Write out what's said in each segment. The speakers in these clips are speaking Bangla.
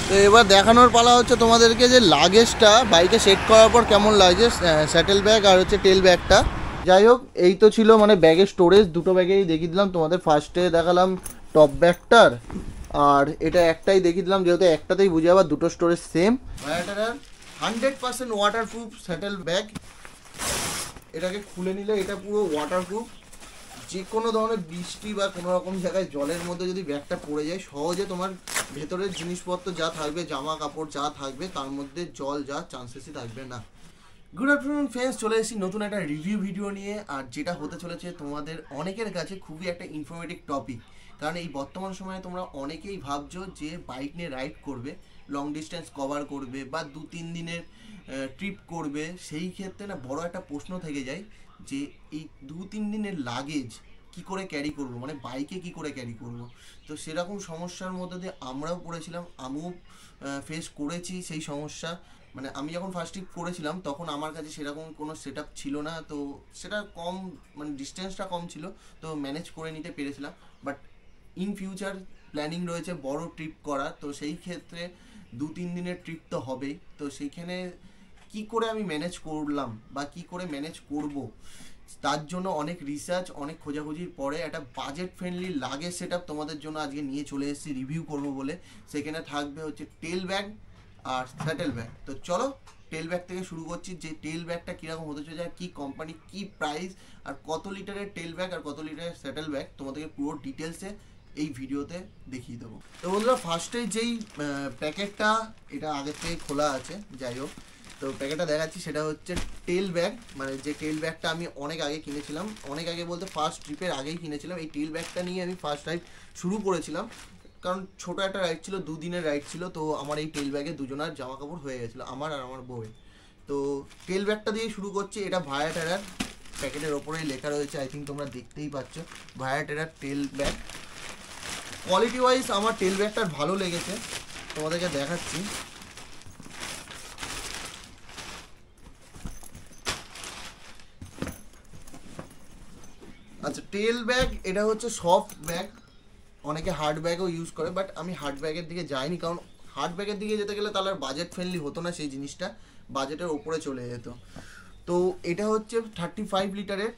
তো এবার দেখানোর পালা হচ্ছে তোমাদেরকে যে লাগেজটা বাইকে সেট করার পর কেমন লাগছে, স্যাটেল ব্যাগ আর হচ্ছে টেল ব্যাগটা। যাই হোক, এই তো ছিল মানে ব্যাগের স্টোরেজ। দুটো ব্যাগেই দেখিয়ে দিলাম তোমাদের। ফার্স্টে দেখালাম টপ ব্যাগটার, আর এটা একটাই দেখিয়ে দিলাম যেহেতু একটাতেই বুঝে যাবার দুটো storage same. 100% waterproof settle bag. এটাকে খুলে নিলে এটা পুরো ওয়াটারপ্রুফ। যে কোনো ধরনের বৃষ্টি বা কোনো রকম জায়গায় জলের মধ্যে যদি ব্যাগটা পড়ে যায়, সহজে তোমার ভেতরের জিনিসপত্র যা থাকবে, জামা কাপড় যা থাকবে, তার মধ্যে জল যা চান্সেসই থাকবে না। গুড আফটারনুন ফ্রেন্ডস, চলে এসেছি নতুন একটা রিভিউ ভিডিও নিয়ে। আর যেটা হতে চলেছে তোমাদের অনেকের কাছে খুবই একটা ইনফরমেটিভ টপিক। কারণ এই বর্তমান সময়ে তোমরা অনেকেই ভাবছো যে বাইক নিয়ে রাইড করবে, লং ডিস্টেন্স কভার করবে বা 2-3 দিনের ট্রিপ করবে। সেই ক্ষেত্রে না বড় একটা প্রশ্ন থেকে যায় যে এই 2-3 দিনের লাগেজ কি করে ক্যারি করব, মানে বাইকে কি করে ক্যারি করব। তো সেরকম সমস্যার মধ্যে দিয়ে আমরাও পড়েছিলাম, আমিও ফেস করেছি সেই সমস্যা। মানে আমি যখন ফার্স্ট ট্রিপ করেছিলাম তখন আমার কাছে সেরকম কোনো সেট আপ ছিল না, তো সেটা কম, মানে ডিস্টেন্সটা কম ছিল, তো ম্যানেজ করে নিতে পেরেছিলাম। বাট ইন ফিউচার প্ল্যানিং রয়েছে বড় ট্রিপ করা, তো সেই ক্ষেত্রে 2-3 দিনের ট্রিপ তো হবেই। তো সেইখানে কি করে আমি ম্যানেজ করলাম বা কি করে ম্যানেজ করব, তার জন্য অনেক রিসার্চ, অনেক খোঁজাখুঁজির পরে একটা budget friendly luggage set up তোমাদের জন্য আজকে নিয়ে চলে এসেছি রিভিউ করব বলে। সেখানে থাকবে হচ্ছে টেল ব্যাগ আর স্যাটেল ব্যাগ। তো চলো টেল ব্যাগ থেকে শুরু করছি, যে টেল ব্যাগটা কীরকম হতে চলেছে, কী কোম্পানি, কী প্রাইস, আর কত লিটারের টেল ব্যাগ আর কত লিটারের স্যাটেল ব্যাগ তোমাদেরকে পুরো ডিটেলসে এই ভিডিওতে দেখিয়ে দেবো। তো বন্ধুরা, ফার্স্টে যেই প্যাকেটটা, এটা আগের থেকে খোলা আছে, যাই হোক, তো প্যাকেটটা দেখাচ্ছি। সেটা হচ্ছে টেল ব্যাগ, মানে যে টেল ব্যাগটা আমি অনেক আগে কিনেছিলাম, অনেক আগে বলতে ফার্স্ট ট্রিপের আগেই কিনেছিলাম। এই টেল ব্যাগটা নিয়ে আমি ফার্স্ট রাইড শুরু করেছিলাম, কারণ ছোটো একটা রাইড ছিল, 2 দিনের রাইড ছিল। তো আমার এই টেল ব্যাগে দুজনের জামা কাপড় হয়ে গেছিলো, আমার আর আমার বউয়ের। তো টেল ব্যাগটা দিয়ে শুরু করছি। এটা ভায়া টেরার, প্যাকেটের ওপরেই লেখা রয়েছে, আই থিঙ্ক তোমরা দেখতেই পাচ্ছ, ভায়া টেরার টেল ব্যাগ। কোয়ালিটি ওয়াইজ আমার টেল ব্যাগটার ভালো লেগেছে, তোমাদেরকে দেখাচ্ছি। আচ্ছা, টেল ব্যাগ এটা হচ্ছে সফট ব্যাগ। অনেকে হার্ড ব্যাগও ইউজ করে, বাট আমি হার্ড ব্যাগের দিকে যাইনি, কারণ হার্ড ব্যাগের দিকে যেতে গেলে তাহলে আর বাজেট ফ্রেন্ডলি হতো না, সেই জিনিসটা বাজেটের ওপরে চলে যেত। তো এটা হচ্ছে 35 লিটারের।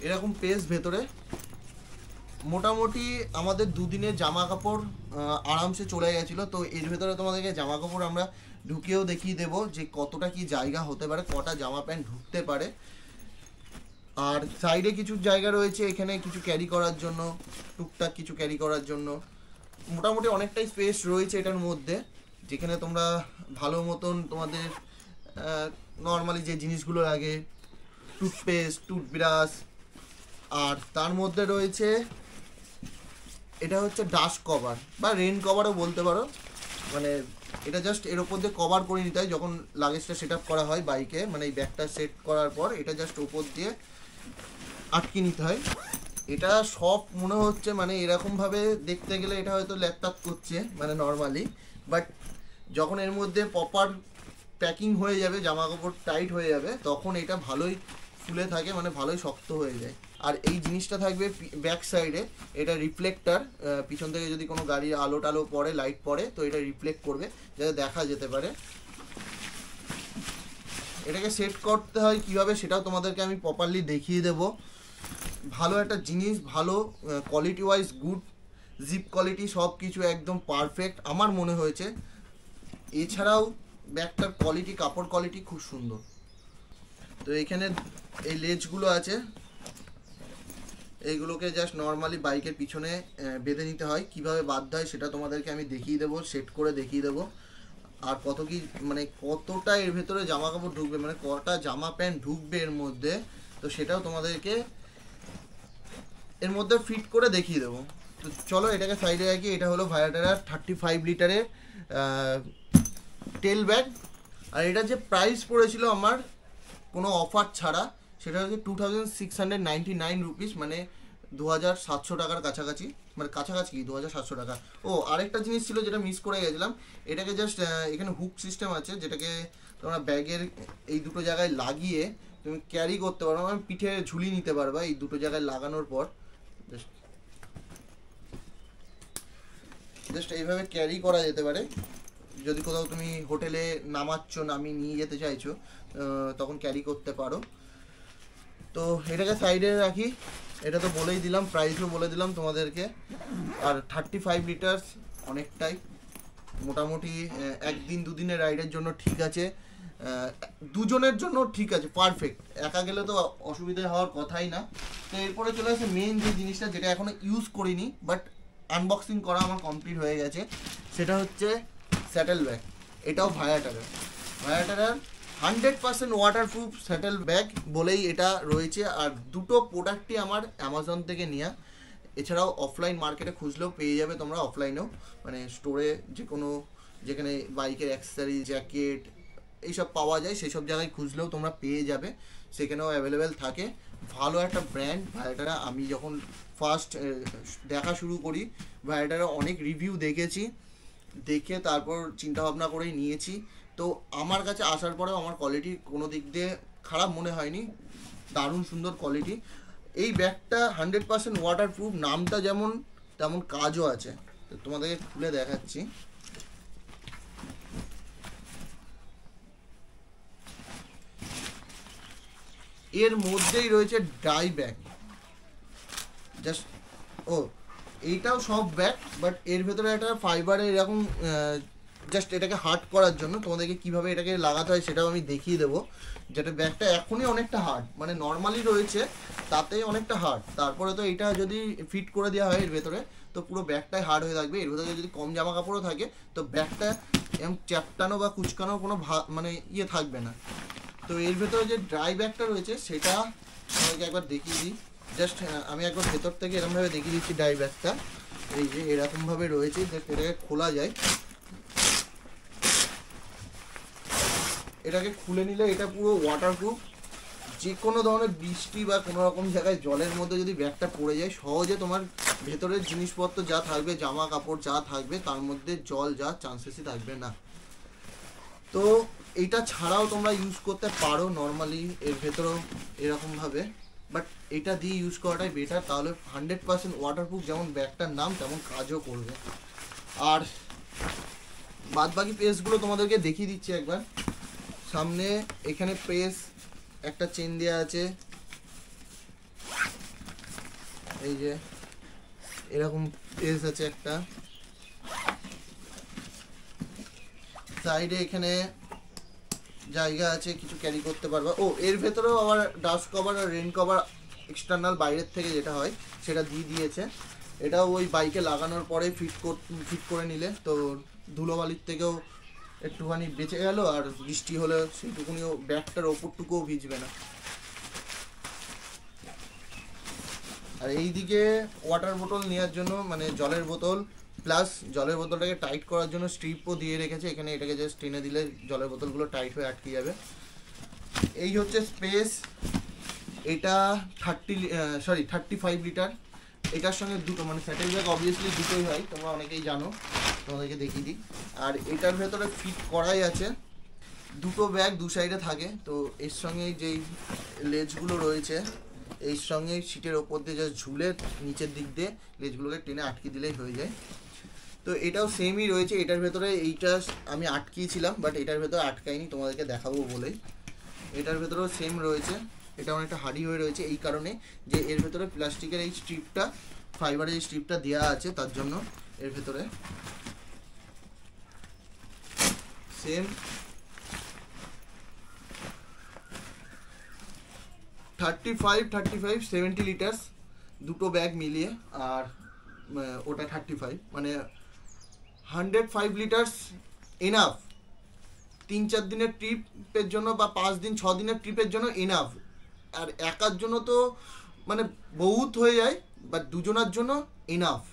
এরকম পেস ভেতরে, মোটামুটি আমাদের 2 দিনের জামা কাপড় আরামসে চলে গেছিলো। তো এর ভেতরে তোমাদেরকে জামা কাপড় আমরা ঢুকিয়েও দেখিয়ে দেবো যে কতটা কি জায়গা হতে পারে, কটা জামা প্যান্ট ঢুকতে পারে। আর সাইডে কিছু জায়গা রয়েছে এখানে কিছু ক্যারি করার জন্য, টুকটাক কিছু ক্যারি করার জন্য। মোটামুটি অনেকটাই স্পেস রয়েছে এটার মধ্যে, যেখানে তোমরা ভালো মতন তোমাদের নর্মালি যে জিনিসগুলো লাগে, টুথপেস্ট, টুথব্রাশ। আর তার মধ্যে রয়েছে, এটা হচ্ছে ডাস্ট কভার বা রেন কভারও বলতে পারো। মানে এটা জাস্ট এর ওপর দিয়ে কভার করে নিতে হয় যখন লাগেজটা সেট আপ করা হয় বাইকে, মানে এই ব্যাগটা সেট করার পর এটা জাস্ট ওপর দিয়ে আটকে নিতে হয়। এটা সব মনে হচ্ছে, মানে এরকমভাবে দেখতে গেলে এটা হয়তো ল্যাপটপ করছে মানে নর্মালি, বাট যখন এর মধ্যে প্রপার প্যাকিং হয়ে যাবে, জামা কাপড় টাইট হয়ে যাবে, তখন এটা ভালোই ফুলে থাকে, মানে ভালোই শক্ত হয়ে যায়। আর এই জিনিসটা থাকবে ব্যাক সাইডে, এটা রিফ্লেক্টার, পিছন থেকে যদি কোনো গাড়ির আলো টালো পড়ে, লাইট পড়ে, তো এটা রিফ্লেক্ট করবে যাতে দেখা যেতে পারে। এটাকে সেট করতে হয় কীভাবে সেটাও তোমাদেরকে আমি প্রপারলি দেখিয়ে দেবো। ভালো একটা জিনিস, ভালো quality wise good, zip quality সব কিছু একদম পারফেক্ট আমার মনে হয়েছে। এছাড়াও ব্যাগটার কোয়ালিটি, কাপড় কোয়ালিটি খুব সুন্দর। তো এখানে এই লেজগুলো আছে, এইগুলোকে জাস্ট নর্মালি বাইকের পিছনে বেঁধে নিতে হয়। কিভাবে বাঁধতে হয় সেটা তোমাদেরকে আমি দেখিয়ে দেবো, সেট করে দেখিয়ে দেবো। আর কত কি, মানে কতটা এর ভেতরে জামা কাপড় ঢুকবে, মানে কটা জামা প্যান্ট ঢুকবে এর মধ্যে, তো সেটাও তোমাদেরকে এর মধ্যে ফিট করে দেখিয়ে দেবো। তো চলো এটাকে সাইডে রাখি। এটা হলো ভায়া টেরার 35 লিটারের টেল ব্যাগ। আর এটা যে প্রাইস পড়েছিল আমার কোনো অফার ছাড়া, সেটা হচ্ছে 2699 রুপিস, মানে 2700 টাকার কাছাকাছি, মানে কাছাকাছি 2700 টাকা। ও আরেকটা জিনিস ছিল যেটা মিস করে গেছিলাম, এটাকে জাস্ট এখানে হুক সিস্টেম আছে, যেটাকে তোমরা ব্যাগের এই দুটো জায়গায় লাগিয়ে তুমি ক্যারি করতে পারো, মানে পিঠে ঝুলিয়ে নিতে পারবা এই দুটো জায়গায় লাগানোর পর। জাস্ট এইভাবে ক্যারি করা যেতে পারে, যদি কোথাও তুমি হোটেলে নামিয়ে নিয়ে যেতে চাইছো তখন ক্যারি করতে পারো। তো এটাকে সাইডে রাখি, এটা তো বলেই দিলাম, প্রাইসও বলে দিলাম তোমাদেরকে। আর 35 লিটার্স অনেকটাই, মোটামুটি একদিন দুদিনের রাইডের জন্য ঠিক আছে, দুজনের জন্য ঠিক আছে, পারফেক্ট। একা গেলে তো অসুবিধা হওয়ার কথাই না। তো এরপরে চলে আসে মেন যে জিনিসটা, যেটা এখনও ইউজ করিনি বাট আনবক্সিং করা আমার কমপ্লিট হয়ে গেছে, সেটা হচ্ছে স্যাটেল ব্যাগ। এটাও ভায়াটারের 100% ওয়াটারপ্রুফ স্যাটেল ব্যাগ বলেই এটা রয়েছে। আর দুটো প্রোডাক্টই আমার অ্যামাজন থেকে নেওয়া, এছাড়াও অফলাইন মার্কেটে খুঁজলেও পেয়ে যাবে তোমরা, অফলাইনেও মানে স্টোরে যে কোনো, যেখানে বাইকের অ্যাক্সেসরি, জ্যাকেট এইসব পাওয়া যায় সেই সব জায়গায় খুঁজলেও তোমরা পেয়ে যাবে, সেখানেও অ্যাভেলেবেল থাকে। ভালো একটা ব্র্যান্ড ভায়াটারা। আমি যখন ফার্স্ট দেখা শুরু করি ভায়াটারা অনেক রিভিউ দেখেছি, দেখে তারপর চিন্তাভাবনা করেই নিয়েছি। তো আমার কাছে আসার পরেও আমার কোয়ালিটি কোনো দিক দিয়ে খারাপ মনে হয়নি, দারুণ সুন্দর কোয়ালিটি। এই ব্যাগটা 100% ওয়াটারপ্রুফ, নামটা যেমন তেমন কাজও আছে। তো তোমাদেরকে খুলে দেখাচ্ছি। এর মধ্যেই রয়েছে ডাই ব্যাগ, জাস্ট এইটাও সব ব্যাগ, বাট এর ভেতরে একটা ফাইবারের এরকম জাস্ট এটাকে হার্ড করার জন্য তোমাদেরকে কিভাবে এটাকে লাগাতে হয় সেটাও আমি দেখিয়ে দেবো। যেটা ব্যাগটা এখনই অনেকটা হার্ড, মানে নর্মালি রয়েছে তাতেই অনেকটা হার্ড, তারপরে তো এটা যদি ফিট করে দেওয়া হয় এর ভেতরে তো পুরো ব্যাগটাই হার্ড হয়ে থাকবে। এর ভেতরে যদি কম জামা কাপড়ও থাকে তো ব্যাগটা এরকম চ্যাপটানো বা কুচকানোর কোনো মানে থাকবে না। তো এর ভেতরে যে ড্রাই ব্যাগটা রয়েছে সেটা আমাকে একবার দেখিয়ে দিই। জাস্ট আমি একবার ভেতর থেকে এরকমভাবে দেখিয়ে দিচ্ছি ড্রাই ব্যাগটা। এই যে এরকমভাবে রয়েছে, জাস্ট এটাকে খোলা যায়, এটাকে খুলে নিলে এটা পুরো ওয়াটারপ্রুফ। যে কোনো ধরনের বৃষ্টি বা কোনো রকম জায়গায় জলের মধ্যে যদি ব্যাগটা পড়ে যায়, সহজে তোমার ভেতরের জিনিসপত্র যা থাকবে, জামা কাপড় যা থাকবে, তার মধ্যে জল যা চান্সেসই থাকবে না। তো এইটা ছাড়াও তোমরা ইউজ করতে পারো নর্মালি এর ভেতরেও এরকমভাবে, বাট এটা দিয়ে ইউজ করাটাই বেটার, তাহলে 100% ওয়াটারপ্রুফ যেমন ব্যাগটার নাম তেমন কাজও করবে। আর বাদবাকি পেসগুলো তোমাদেরকে দেখিয়ে দিচ্ছি একবার। সামনে এখানে পেস একটা চেন দেওয়া আছে, এই যে এরকম পেস আছে একটা, সাইডে এখানে জায়গা আছে কিছু ক্যারি করতে পারবা। এর ভেতরেও আবার ডাস্ট কভার আর রেন কভার এক্সটার্নাল বাইরের থেকে যেটা হয় সেটা দিয়ে দিয়েছে। এটাও ওই বাইকে লাগানোর পরে ফিট করে নিলে তো ধুলোবালির থেকেও একটুখানি বেঁচে গেল, আর বৃষ্টি হলে সেইটুকুনিও ব্যাগটার ওপরটুকুও ভিজবে না। আর এইদিকে ওয়াটার বোতল নেওয়ার জন্য, মানে জলের বোতল প্লাস জলের বোতলটাকে টাইট করার জন্য স্ট্রিপও দিয়ে রেখেছে এখানে, এটাকে জাস্ট টেনে দিলে জলের বোতলগুলো টাইট হয়ে আটকে যাবে। এই হচ্ছে স্পেস। এটা 35 লিটার। এটার সঙ্গে দুটো, মানে স্যাটেল ব্যাগ অবভিয়াসলি দুটোই হয়, তোমরা অনেকেই জানো, তোমাদেরকে দেখিয়ে দিই। আর এটার ভেতরে ফিট করাই আছে, দুটো ব্যাগ দু সাইডে থাকে। তো এর সঙ্গে যেই লেজগুলো রয়েছে এর সঙ্গে সিটের ওপর দিয়ে জাস্ট ঝুলে নিচের দিক দিয়ে লেজগুলোকে টেনে আটকে দিলেই হয়ে যায়। তো এটাও সেমই রয়েছে, এটার ভেতরে এইটা আমি আটকিয়েছিলাম বাট এটার ভেতরে আটকাইনি, তোমাদেরকে দেখাবো বলেই। এটার ভেতরেও সেম রয়েছে, এটা অনেকটা হার্ডি হয়ে রয়েছে এই কারণে যে এর ভেতরে প্লাস্টিকের এই স্ট্রিপটা, ফাইবারের এই স্ট্রিপটা দেওয়া আছে, তার জন্য এর ভেতরে সেম 70 লিটার্স দুটো ব্যাগ মিলিয়ে। আর ওটা 35, মানে 105 লিটার্স এনাফ 3-4 দিনের ট্রিপের জন্য বা 5-6 দিনের ট্রিপের জন্য এনাফ। আর একার জন্য তো মানে বহুত হয়ে যায়, বাট দুজনের জন্য এনাফ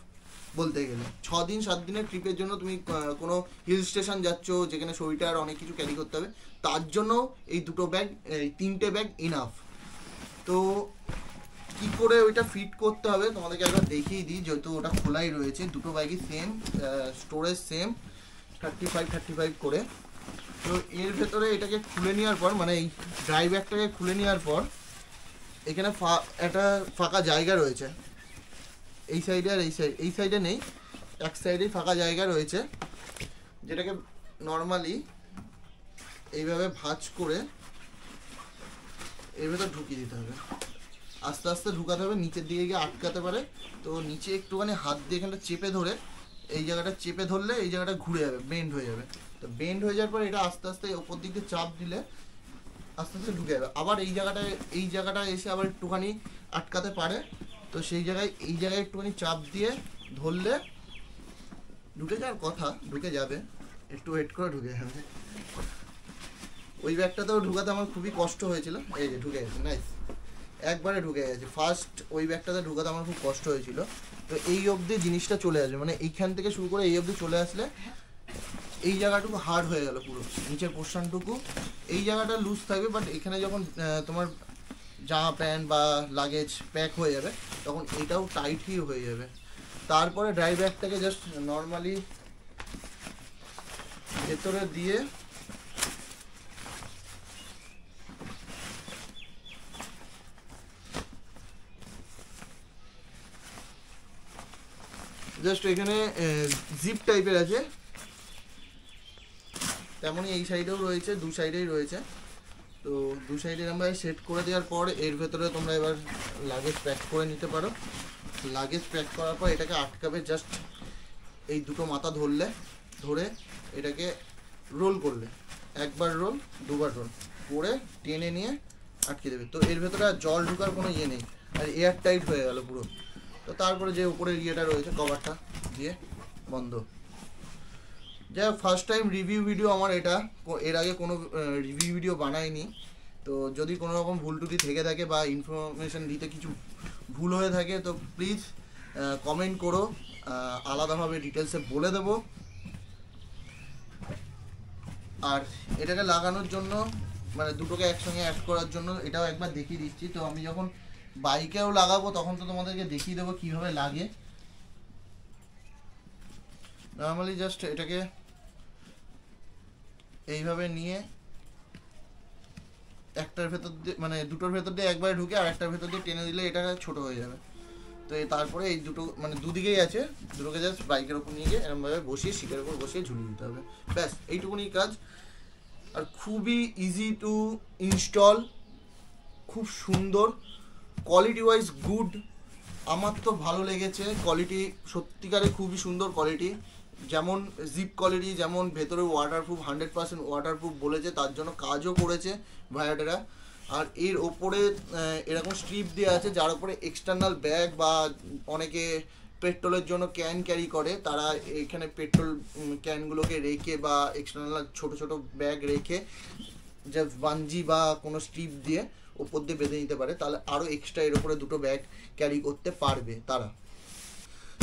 বলতে গেলে। 6-7 দিনের ট্রিপের জন্য তুমি কোনো হিল স্টেশন যাচ্ছ যেখানে শরীরটা অনেক কিছু ক্যারি করতে হবে, তার জন্য এই দুটো ব্যাগ, এই 3টে ব্যাগ এনাফ। তো কী করে ওইটা ফিট করতে হবে তোমাদেরকে একবার দেখিয়ে দিই, যেহেতু ওটা খোলাই রয়েছে। দুটো ব্যাগই সেম স্টোরেজ, সেম 35 করে। তো এর ভেতরে এটাকে খুলে নেওয়ার পর, মানে এই ড্রাই ব্যাগটাকে খুলে নেওয়ার পর এখানে একটা ফাঁকা জায়গা রয়েছে এই সাইডে, আর এই সাইডে নেই, এক সাইডেই ফাঁকা জায়গা রয়েছে, যেটাকে নর্মালি এইভাবে ভাঁজ করে এর ভেতর ঢুকিয়ে দিতে হবে। আস্তে আস্তে ঢুকাতে হবে, নিচের দিকে গিয়ে আটকাতে পারে। তো নিচে একটুখানি হাত দিয়ে এখানটা চেপে ধরে, এই জায়গাটা চেপে ধরলে এই জায়গাটা ঘুরে যাবে, বেন্ড হয়ে যাবে। তো বেন্ড হয়ে যাওয়ার পর এটা আস্তে আস্তে ওপর দিক দিয়ে চাপ দিলে আস্তে আস্তে ঢুকে যাবে। আবার এই জায়গাটা এসে আবার একটুখানি আটকাতে পারে। তো সেই জায়গায় এই জায়গায় একটুখানি চাপ দিয়ে ধরলে ঢুকে যাওয়ার কথা, ঢুকে যাবে। একটু ওয়েট করে ঢুকে যাবে। ওই ব্যাগটাতেও ঢুকাতে আমার খুবই কষ্ট হয়েছিল। এই যে ঢুকে গেছে, নাইস, একবারে ঢুকে গেছে। ফার্স্ট ওই ব্যাগটাতে ঢুকাতে আমার খুব কষ্ট হয়েছিল। তো এই অবধি জিনিসটা চলে আসবে, মানে এইখান থেকে শুরু করে এই অবধি চলে আসলে এই জায়গাটুকু হার্ড হয়ে গেল পুরো, নিচের পোর্শনটুকু। এই জায়গাটা লুজ থাকবে, বাট এখানে যখন তোমার জামা প্যান্ট বা লাগেজ প্যাক হয়ে যাবে তখন এটাও টাইটই হয়ে যাবে। তারপরে ড্রাই ব্যাগটাকে জাস্ট নর্মালি ভেতরে দিয়ে জাস্ট এখানে জিপ টাইপের আছে, তেমনই এই সাইডেও রয়েছে, দু সাইডেই রয়েছে। তো দু সাইডে আমরা সেট করে দেওয়ার পর এর ভেতরে তোমরা এবার লাগেজ প্যাক করে নিতে পারো। লাগেজ প্যাক করার পর এটাকে আটকাবে জাস্ট এই দুটো মাথা ধরে এটাকে রোল করলে, একবার রোল, দুবার রোল করে টেনে নিয়ে আটকে দেবে। তো এর ভেতরে আর জল ঢোকার কোনো ইয়ে নেই, আর এয়ার টাইট হয়ে গেল পুরো। তো তারপরে যে উপরের ইয়েটা রয়েছে কভারটা দিয়ে বন্ধ। যাই হোক, ফার্স্ট টাইম রিভিউ ভিডিও আমার এটা, এর আগে কোনো রিভিউ ভিডিও বানাইনি। তো যদি কোনো রকম ভুল টুটি থেকে থাকে বা ইনফরমেশান দিতে কিছু ভুল হয়ে থাকে তো প্লিজ কমেন্ট করো, আলাদাভাবে ডিটেলসে বলে দেবো। আর এটাকে লাগানোর জন্য মানে দুটোকে একসঙ্গে অ্যাড করার জন্য এটাও একবার দেখিয়ে দিচ্ছি। তো আমি যখন বাইকেও লাগাবো তখন তো তোমাদেরকে দেখিয়ে দেবো কীভাবে লাগে। নর্মালি জাস্ট এটাকে এইভাবে নিয়ে একটার ভেতর দিয়ে মানে দুটোর ভেতর দিয়ে একবারে ঢুকে আর একটার ভেতর দিয়ে টেনে দিলে এটা ছোট হয়ে যাবে। তো তারপরে এই দুটো মানে দুদিকেই আছে, দুটোকে জাস্ট বাইকের ওপর নিয়ে গিয়ে এরকমভাবে বসিয়ে সিটের ওপর বসিয়ে ঝুলিয়ে দিতে হবে, ব্যাস এইটুকুনি কাজ। আর খুবই ইজি টু ইনস্টল, খুব সুন্দর, কোয়ালিটি ওয়াইজ গুড। আমার তো ভালো লেগেছে, কোয়ালিটি সত্যিকারে খুবই সুন্দর কোয়ালিটি। যেমন জিপ কোয়ালিটি, যেমন ভেতরে ওয়াটারপ্রুফ, 100% ওয়াটারপ্রুফ বলেছে, তার জন্য কাজও করেছে ভায়াটেরা। আর এর ওপরে এরকম স্ট্রিপ দেওয়া আছে যার উপরে এক্সটার্নাল ব্যাগ বা অনেকে পেট্রোলের জন্য ক্যান ক্যারি করে, তারা এখানে পেট্রোল ক্যানগুলোকে রেখে বা এক্সটার্নাল ছোট ছোট ব্যাগ রেখে যে বাঞ্জি বা কোনো স্ট্রিপ দিয়ে ওপর দিয়ে বেঁধে নিতে পারে, তাহলে আরও এক্সট্রা এর উপরে দুটো ব্যাগ ক্যারি করতে পারবে তারা।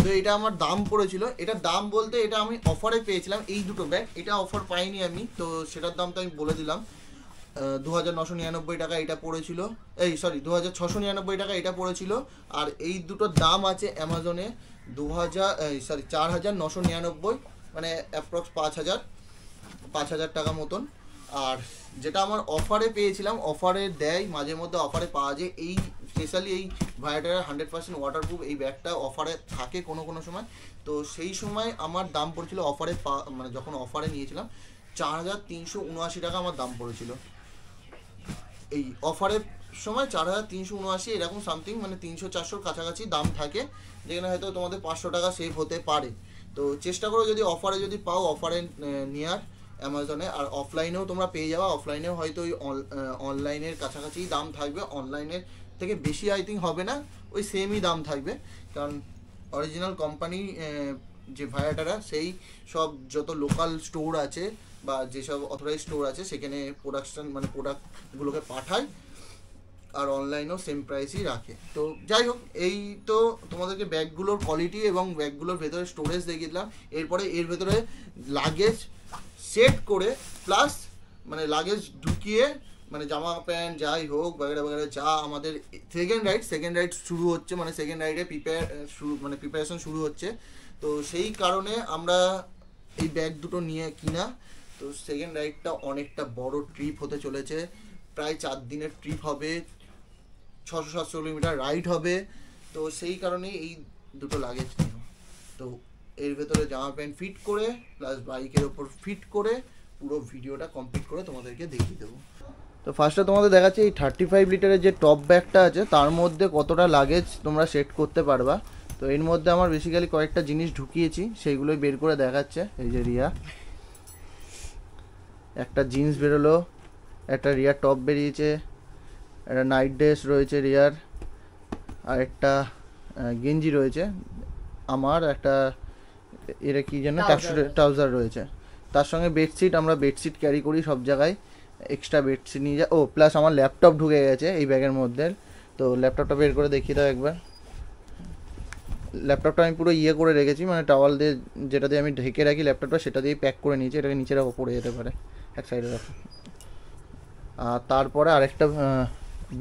তো এটা আমার দাম পড়েছিল, এটা দাম বলতে এটা আমি অফারে পেয়েছিলাম এই দুটো ব্যাগ, এটা অফার পাইনি আমি, তো সেটার দাম তো আমি বলে দিলাম। 2999 টাকা এটা পড়েছিল, 2699 টাকা এটা পড়েছিল। আর এই দুটোর দাম আছে অ্যামাজনে 4999, মানে অ্যাপ্রক্স 5000 টাকা মতন। আর যেটা আমার অফারে পেয়েছিলাম, অফারে দেয় মাঝে মধ্যে, অফারে পাওয়া যায় এই স্পেশালি এই ভায়াটার 100% ওয়াটারপ্রুফ এই ব্যাগটা অফারে থাকে কোনো কোনো সময়। তো সেই সময় আমার দাম পড়েছিল অফারে মানে যখন অফারে নিয়েছিলাম 4379 টাকা আমার দাম পড়েছিল। এই অফারের সময় 4379 এরকম সামথিং, মানে 300-400 কাছাকাছি দাম থাকে, যেখানে হয়তো তোমাদের 500 টাকা সেভ হতে পারে। তো চেষ্টা করো যদি অফারে যদি পাও অফারে নেওয়ার অ্যামাজনে। আর অফলাইনেও তোমরা পেয়ে যাবে, অফলাইনেও হয়তো ওই অনলাইনের কাছাকাছি দাম থাকবে, অনলাইনের থেকে বেশি আই থিঙ্ক হবে না, ওই সেমই দাম থাকবে। কারণ অরিজিনাল কোম্পানি যে ভায়াটারা সেই সব যত লোকাল স্টোর আছে বা যেসব অথরাইজ স্টোর আছে সেখানে প্রোডাক্টগুলোকে পাঠায়, আর অনলাইনেও সেম প্রাইসই রাখে। তো যাই হোক, এই তো তোমাদেরকে ব্যাগগুলোর কোয়ালিটি এবং ব্যাগগুলোর ভেতরে স্টোরেজ দেখিয়ে দিলাম। এরপরে এর ভেতরে লাগেজ সেট করে প্লাস মানে লাগেজ ঢুকিয়ে মানে জামা প্যান্ট যাই হোক বাগেরা বাগেরা যা আমাদের সেকেন্ড রাইড শুরু হচ্ছে, মানে সেকেন্ড রাইডে প্রিপারেশন শুরু হচ্ছে। তো সেই কারণে আমরা এই ব্যাগ দুটো নিয়ে কিনা। তো সেকেন্ড রাইডটা অনেকটা বড় ট্রিপ হতে চলেছে, প্রায় 4 দিনের ট্রিপ হবে, 600-700 কিলোমিটার রাইড হবে। তো সেই কারণেই এই দুটো লাগেজ নেওয়া। তো এর ভেতরে জামা প্যান্ট ফিট করে প্লাস বাইকের ওপর ফিট করে পুরো ভিডিওটা কমপ্লিট করে তোমাদেরকে দেখিয়ে দেবো। তো ফার্স্টে তোমাদের দেখাচ্ছি এই 35 লিটারের যে টপ ব্যাগটা আছে তার মধ্যে কতটা লাগেজ তোমরা সেট করতে পারবা। তো এর মধ্যে আমার বেসিক্যালি কয়েকটা জিনিস ঢুকিয়েছি, সেইগুলোই বের করে দেখাচ্ছে। এই যে রিয়া একটা জিন্স বেরোলো, একটা রিয়ার টপ বেরিয়েছে, একটা নাইট ড্রেস রয়েছে রিয়ার, আর একটা গেঞ্জি রয়েছে আমার, একটা এটা কি যেন ট্রাউজার রয়েছে। তার সঙ্গে বেডশিট, আমরা বেডশিট ক্যারি করি সব জায়গায়, এক্সট্রা বেডশিট নিয়ে ও প্লাস আমার ল্যাপটপ ঢুকে গেছে এই ব্যাগের মধ্যে। তো ল্যাপটপটা বের করে দেখিয়ে দাও একবার। ল্যাপটপটা আমি পুরো ইয়ে করে রেখেছি, মানে টাওয়াল দিয়ে যেটা দিয়ে আমি ঢেকে রাখি ল্যাপটপটা সেটা দিয়ে প্যাক করে নিয়েছি, এটাকে নিচে রাখো পড়ে যেতে পারে, এক সাইডে রাখো। আর তারপরে আরেকটা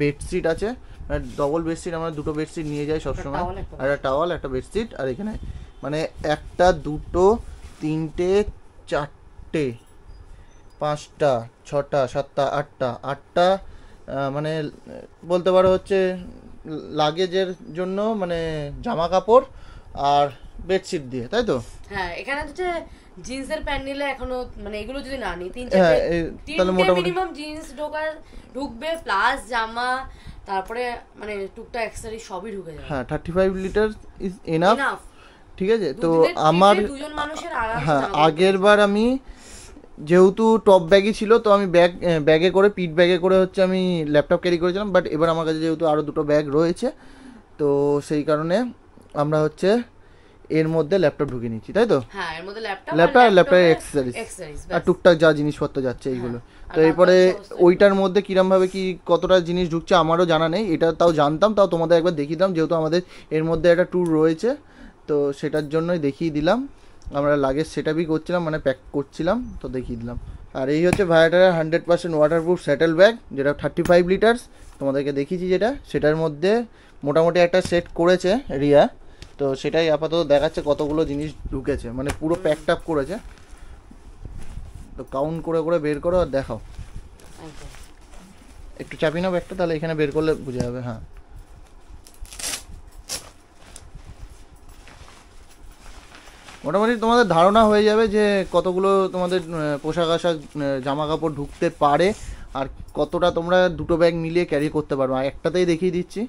বেডশিট আছে, মানে ডবল বেডশিট, আমরা দুটো বেডশিট নিয়ে যাই সবসময়, আর একটা টাওয়াল একটা বেডশিট। আর এখানে মানে একটা দুটো তিনটে চারটে পাঁচটা ছটা সাতটা আটটা মানে বলতে পারো হচ্ছে লাগেজের জন্য, মানে জামা কাপড় আর বেডশিট দিয়ে, তাই তো? হ্যাঁ, এখানে হচ্ছে জিন্সের প্যান্ট নিলে এখনো মানে এগুলো যদি না নিই তাহলে মোটামুটি মিনিমাম জিন্স ঢুকবে প্লাস জামা, তারপরে মানে টুকটাক অ্যাক্সেসরি সবই ঢুকে যাবে। হ্যাঁ 35 লিটার ইজ এনাফ, ঠিক আছে। তো আমার দুজন মানুষের আরামসে হ্যাঁ আগের বার আমি যেহেতু টপ ব্যাগই ছিল তো আমি ব্যাগে করে পিট ব্যাগে করে হচ্ছে আমি ল্যাপটপ ক্যারি করেছিলাম, বাট এবার আমার কাছে যেহেতু আরও দুটো ব্যাগ রয়েছে তো সেই কারণে আমরা হচ্ছে এর মধ্যে ল্যাপটপ ঢুকে নিচ্ছি, তাই তো? হ্যাঁ, এর মধ্যে ল্যাপটপের অ্যাক্সেসরিজ আর টুকটাক যা জিনিসপত্র যাচ্ছে এইগুলো। তো এরপরে ওইটার মধ্যে কিরমভাবে কি কতটা জিনিস ঢুকছে আমারও জানা নেই, এটা তাও জানতাম, তাও তোমাদের একবার দেখিয়ে দিলাম, যেহেতু আমাদের এর মধ্যে একটা ট্যুর রয়েছে তো সেটার জন্যই দেখিয়ে দিলাম। আমরা লাগেজ সেটআপই করছিলাম, মানে প্যাক করছিলাম, তো দেখিয়ে দিলাম। আর এই হচ্ছে ভায়াটারের 100% ওয়াটারপ্রুফ স্যাটেল ব্যাগ, যেটা 35 লিটার্স তোমাদেরকে দেখিয়েছি, যেটা সেটার মধ্যে মোটামুটি একটা সেট করেছে রিয়া, তো সেটাই আপাতত দেখাচ্ছে কতগুলো জিনিস ঢুকেছে, মানে পুরো প্যাকড আপ করেছে। তো কাউন্ট করে করে বের করো আর দেখাও, একটু চাপি নাও ব্যাগটা, তাহলে এখানে বের করলে বুঝে যাবে। হ্যাঁ মোটামুটি তোমাদের ধারণা হয়ে যাবে যে কতগুলো তোমাদের পোশাক আশাক জামা কাপড় ঢুকতে পারে আর কতটা তোমরা দুটো ব্যাগ মিলিয়ে ক্যারি করতে পারো। একটাতেই দেখিয়ে দিচ্ছি,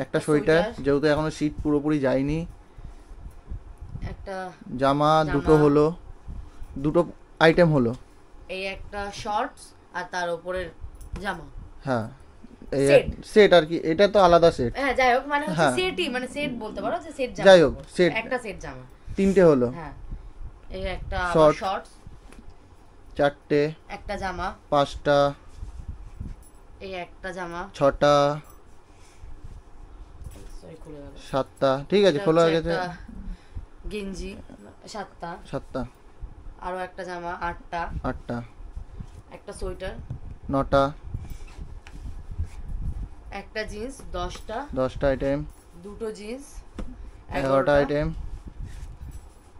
একটা সোয়েটার যেহেতু এখনো শীত পুরোপুরি যায়নি, একটা জামা দুটো হলো, দুটো আইটেম হলো, এই একটা শর্টস আর তার উপরের জামা। হ্যাঁ এই সেট আর কি, এটা তো আলাদা সেট। হ্যাঁ যাই হোক, মানে হচ্ছে সেটই, মানে সেট বলতে পারো যে সেট জামা, যাই হোক সেট একটা সেট জামা তিনটে হলো। হ্যাঁ, এই একটা শর্টস চারটে, একটা জামা পাঁচটা, এই একটা জামা ছটা, সাতটা, ঠিক আছে খোলা গেছে, গেঞ্জি সাতটা, আরো একটা জামা আটটা, একটা সোয়েটার নটা, একটা জিন্স 10টা আইটেম, দুটো জিন্স 11টা আইটেম,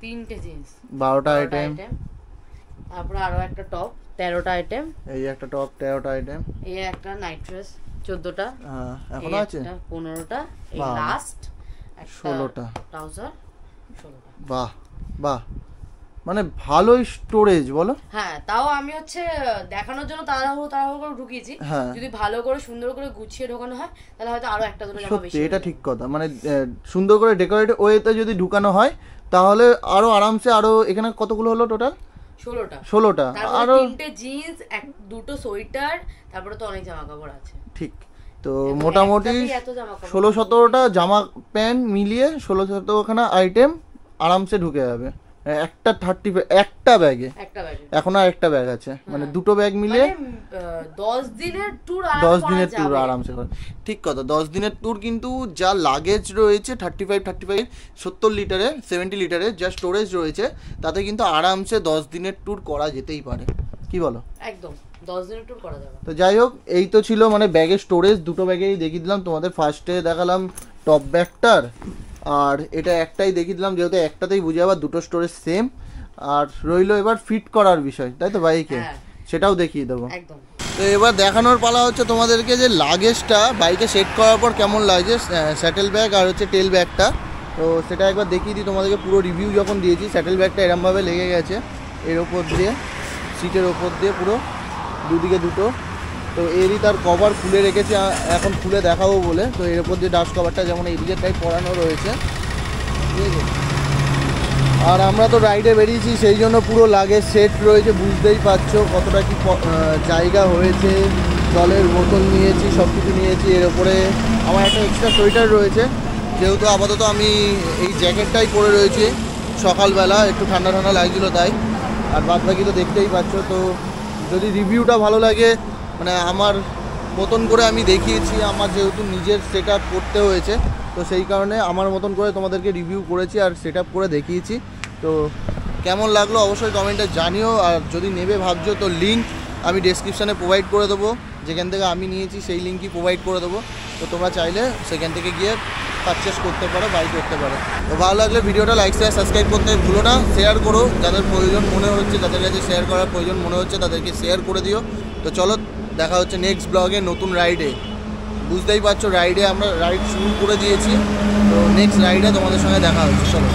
তিনটে জিন্স 12টা আইটেম, তারপর আরো একটা টপ 13টা আইটেম, এই একটা টপ 13টা আইটেম, এই একটা নাইট ড্রেস 14টা, হ্যাঁ এখনো আছে 15টা, এই লাস্ট 16টা ট্রাউজার 16টা। বাহ বাহ, মানে ভালোই স্টোরেজ বলো। হ্যাঁ তাও আমি হচ্ছে দেখানোর জন্য তাড়াহুড়ো করে ঢুকিয়েছি, যদি ভালো করে সুন্দর করে গুছিয়ে ঢোকানো হয় তাহলে হয়তো আরো একটা দুটো জামা বেশি। এটা ঠিক কথা, মানে সুন্দর করে ডেকোরেট ওয়েতে যদি ঢুকানো হয় তাহলে আরো আরামসে। আরো এখানে কতগুলো হলো টোটাল? 16টা, আরো তিনটে জিন্স, দুটো সোয়েটার, তারপরে তো অনেক জামা কাপড় আছে। ঠিক, তো মোটামুটি 16-17টা জামা প্যান্ট মিলিয়ে 16-17খানা আইটেম আরামসে ঢুকে যাবে একটা 35 একটা ব্যাগে। এখন আর একটা ব্যাগ আছে, মানে দুটো ব্যাগ মিলিয়ে 10 দিনের ট্যুর আরামসে করে। ঠিক কথা, 10 দিনের ট্যুর, কিন্তু যা লাগেজ রয়েছে 35 70 লিটারে 70 লিটারে যা স্টোরেজ রয়েছে তাতে কিন্তু আরামসে 10 দিনের ট্যুর করা যেতেই পারে, কি বলো? একদম 10 দিনের ট্যুর করা যাবে। তো যাই হোক, এই তো ছিল মানে ব্যাগের স্টোরেজ, দুটো ব্যাগেই দেখিয়ে দিলাম তোমাদের। ফার্স্টে দেখালাম টপ ব্যাগটার, আর এটা একটাই দেখিয়ে দিলাম যেহেতু একটাতেই বুঝে যাবার দুটো স্টোরেজ সেম। আর রইলো এবার ফিট করার বিষয়, তাই তো বাইকে, সেটাও দেখিয়ে দেবো। তো এবার দেখানোর পালা হচ্ছে তোমাদেরকে যে লাগেজটা বাইকে সেট করার পর কেমন লাগছে, স্যাটেল ব্যাগ আর হচ্ছে টেল ব্যাগটা। তো সেটা একবার দেখিয়ে দিই তোমাদেরকে। পুরো রিভিউ যখন দিয়েছি, স্যাটেল ব্যাগটা এরমভাবে লেগে গেছে এর ওপর দিয়ে, সিটের ওপর দিয়ে পুরো দুদিকে দুটো। তো এরই তার কভার খুলে রেখেছি, এখন খুলে দেখাবো বলে। তো এর ওপর দিয়ে ডাস্ট কভারটা যেমন এইদিকে টাইপ পরানো রয়েছে, ঠিক আছে। আর আমরা তো রাইডে বেরিয়েছি, সেই জন্য পুরো লাগেজ সেট রয়েছে, বুঝতেই পারছো কতটা কি জায়গা হয়েছে। জলের বোতল নিয়েছি, সব কিছু নিয়েছি। এর ওপরে আমার একটা এক্সট্রা সোয়েটার রয়েছে, যেহেতু আপাতত আমি এই জ্যাকেটটাই পরে রয়েছি। সকালবেলা একটু ঠান্ডা ঠান্ডা লাগছিলো তাই। আর বাদ বাকি তো দেখতেই পাচ্ছ। তো যদি রিভিউটা ভালো লাগে, মানে আমার মতন করে আমি দেখিয়েছি, আমার যেহেতু নিজের সেট আপ করতে হয়েছে, তো সেই কারণে আমার মতন করে তোমাদেরকে রিভিউ করেছি আর সেট আপ করে দেখিয়েছি। তো কেমন লাগলো অবশ্যই কমেন্টে জানিও। আর যদি নেবে ভাবছো, তো লিঙ্ক আমি ডেসক্রিপশানে প্রোভাইড করে দেবো, যেখান থেকে আমি নিয়েছি সেই লিঙ্কই প্রোভাইড করে দেবো। তো তোমরা চাইলে সেখান থেকে গিয়ে পারচেস করতে পারো, বাই করতে পারো। তো ভালো লাগলে ভিডিওটা লাইক শেয়ার সাবস্ক্রাইব করতে ভুলো না। শেয়ার করো, যাদের প্রয়োজন মনে হচ্ছে, যাদের কাছে শেয়ার করার প্রয়োজন মনে হচ্ছে তাদেরকে শেয়ার করে দিও। তো চলো, দেখা হচ্ছে নেক্সট ব্লগে নতুন রাইডে। বুঝতেই পারছো রাইডে আমরা রাইড শুরু করে দিয়েছি। তো নেক্সট রাইডে তোমাদের সঙ্গে দেখা হচ্ছে, চলো।